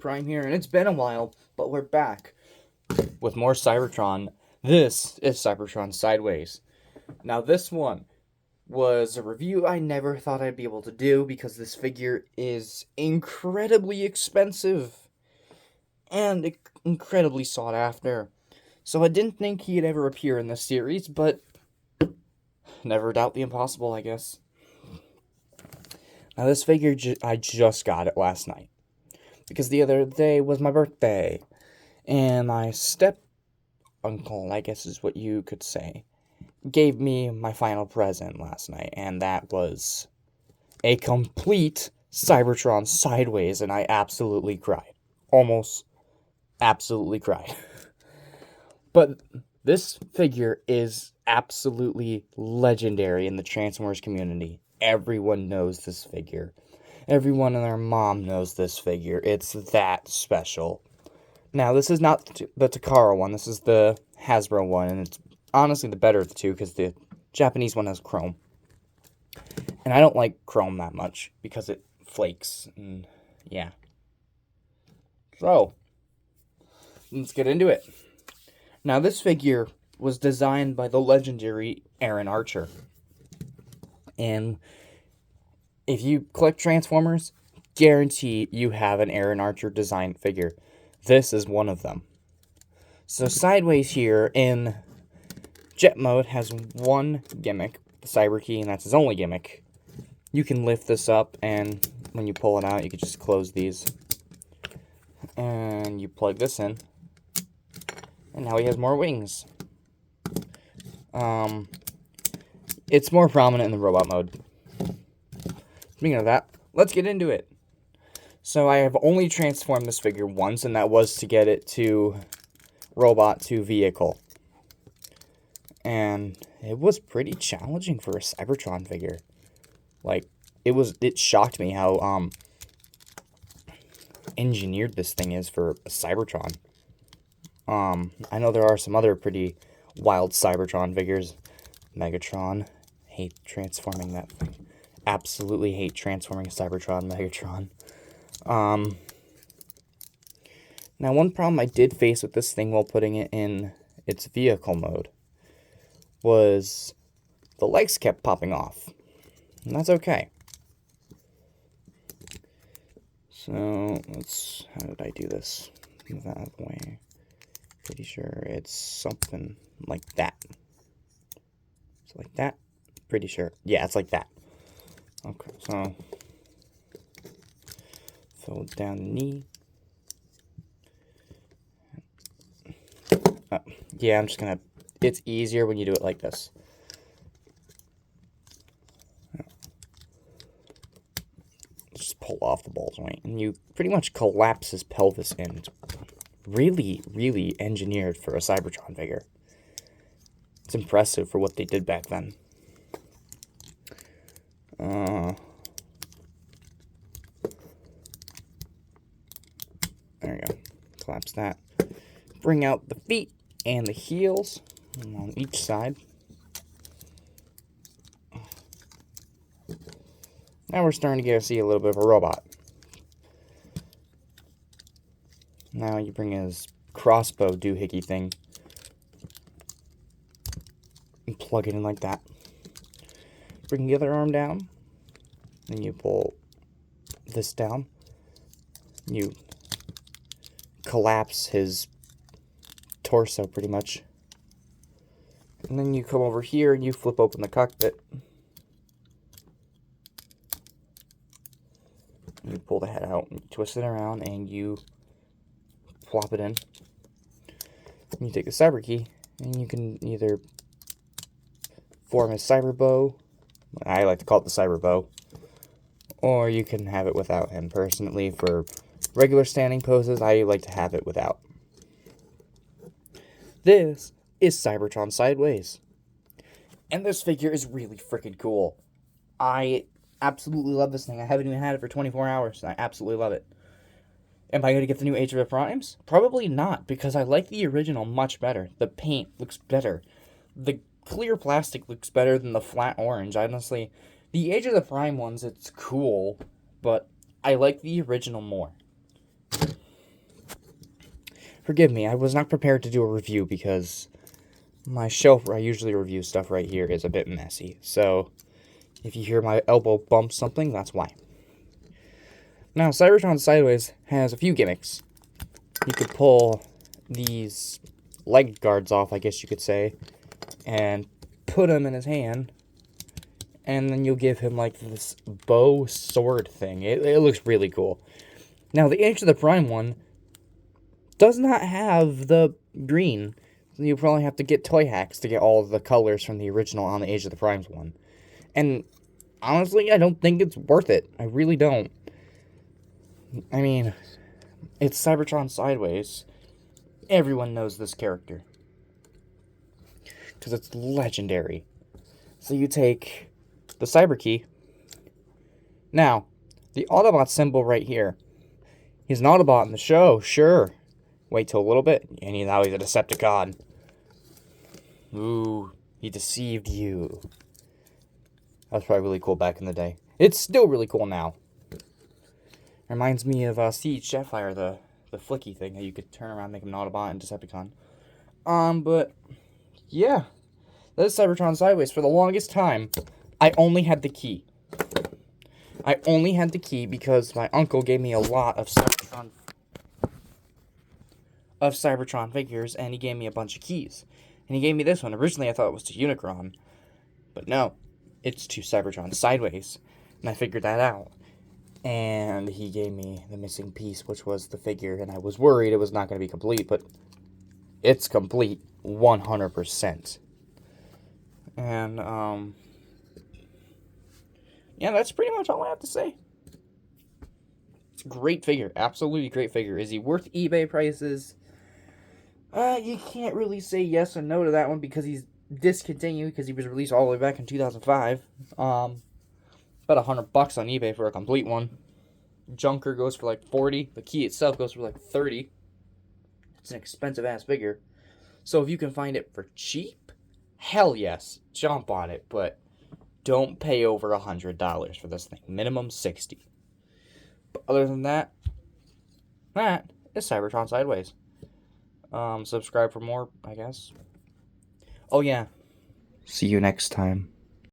Prime here, and it's been a while, but we're back with more Cybertron. This is Cybertron Sideways. Now, this one was a review I never thought I'd be able to do because this figure is incredibly expensive and incredibly sought after. So I didn't think he'd ever appear in this series, but never doubt the impossible, I guess. Now, this figure, I just got it last night. Because the other day was my birthday. And my step-uncle, I guess is what you could say, gave me my final present last night. And that was a complete Cybertron Sideways. And I absolutely cried. Almost absolutely cried. But this figure is absolutely legendary in the Transformers community. Everyone knows this figure. Everyone and their mom knows this figure. It's that special. Now, this is not the Takara one. This is the Hasbro one. And it's honestly the better of the two because the Japanese one has chrome. And I don't like chrome that much because it flakes. And yeah. So, let's get into it. Now, this figure was designed by the legendary Aaron Archer. And if you collect Transformers, guarantee you have an Aaron Archer designed figure. This is one of them. So Sideways here in Jet Mode has one gimmick, the Cyber Key, and that's his only gimmick. You can lift this up, and when you pull it out, you can just close these. And you plug this in. And now he has more wings. It's more prominent in the robot mode. Speaking of that, let's get into it. So I have only transformed this figure once, and that was to get it to robot to vehicle. And it was pretty challenging for a Cybertron figure. Like, it shocked me how engineered this thing is for a Cybertron. I know there are some other pretty wild Cybertron figures. Megatron. Hate transforming that thing. Absolutely hate transforming Cybertron, Megatron. Now, one problem I did face with this thing while putting it in its vehicle mode was the legs kept popping off. And that's okay. So, how did I do this? Move that out of the way. Pretty sure it's something like that. So like that. Pretty sure. Yeah, it's like that. Okay, so fold down the knee. Yeah, I'm just gonna. It's easier when you do it like this. Just pull off the ball joint, and you pretty much collapse his pelvis in. It's really, really engineered for a Cybertron figure. It's impressive for what they did back then. There we go. Collapse that. Bring out the feet and the heels on each side. Now we're starting to get to see a little bit of a robot. Now you bring his crossbow doohickey thing and plug it in like that. Bring the other arm down, and you pull this down. You collapse his torso pretty much. And then you come over here and you flip open the cockpit. You pull the head out, and you twist it around, and you plop it in. And you take the cyber key, and you can either form a cyber bow. I like to call it the cyber bow. Or you can have it without him. Personally, for regular standing poses, I like to have it without. This is Cybertron Sideways. And this figure is really freaking cool. I absolutely love this thing. I haven't even had it for 24 hours. I absolutely love it. Am I going to get the new Age of the Primes? Probably not, because I like the original much better. The paint looks better. The clear plastic looks better than the flat orange. Honestly, the Age of the Prime ones, it's cool, but I like the original more. Forgive me, I was not prepared to do a review because my shelf where I usually review stuff right here is a bit messy. So, if you hear my elbow bump something, that's why. Now, Cybertron Sideways has a few gimmicks. You could pull these leg guards off, I guess you could say, and put them in his hand, and then you'll give him like this bow sword thing. It looks really cool. Now, the Age of the Prime one does not have the green. You probably have to get toy hacks to get all of the colors from the original on the Age of the Primes one. And honestly, I don't think it's worth it. I really don't. I mean, it's Cybertron Sideways. Everyone knows this character. Because it's legendary. So you take the Cyber Key. Now, the Autobot symbol right here. He's an Autobot in the show, sure. Wait till a little bit, and now he's a Decepticon. Ooh, he deceived you. That was probably really cool back in the day. It's still really cool now. Reminds me of Siege Jetfire, the flicky thing that you could turn around, make him an Autobot and Decepticon. But yeah, that is Cybertron Sideways. For the longest time, I only had the key. I only had the key because my uncle gave me a lot of Cybertron figures, and he gave me a bunch of keys. And he gave me this one. Originally, I thought it was to Unicron, but no, it's to Cybertron Sideways, and I figured that out. And he gave me the missing piece, which was the figure, and I was worried it was not going to be complete, but it's complete 100%. And, yeah, that's pretty much all I have to say. It's a great figure. Absolutely great figure. Is he worth eBay prices? You can't really say yes or no to that one because he's discontinued because he was released all the way back in 2005. About $100 on eBay for a complete one. Junker goes for like $40. The key itself goes for like $30. It's an expensive ass figure. So if you can find it for cheap, hell yes, jump on it. But don't pay over $100 for this thing. Minimum $60. But other than that, that is Cybertron Sideways. Subscribe for more, I guess. Oh yeah. See you next time.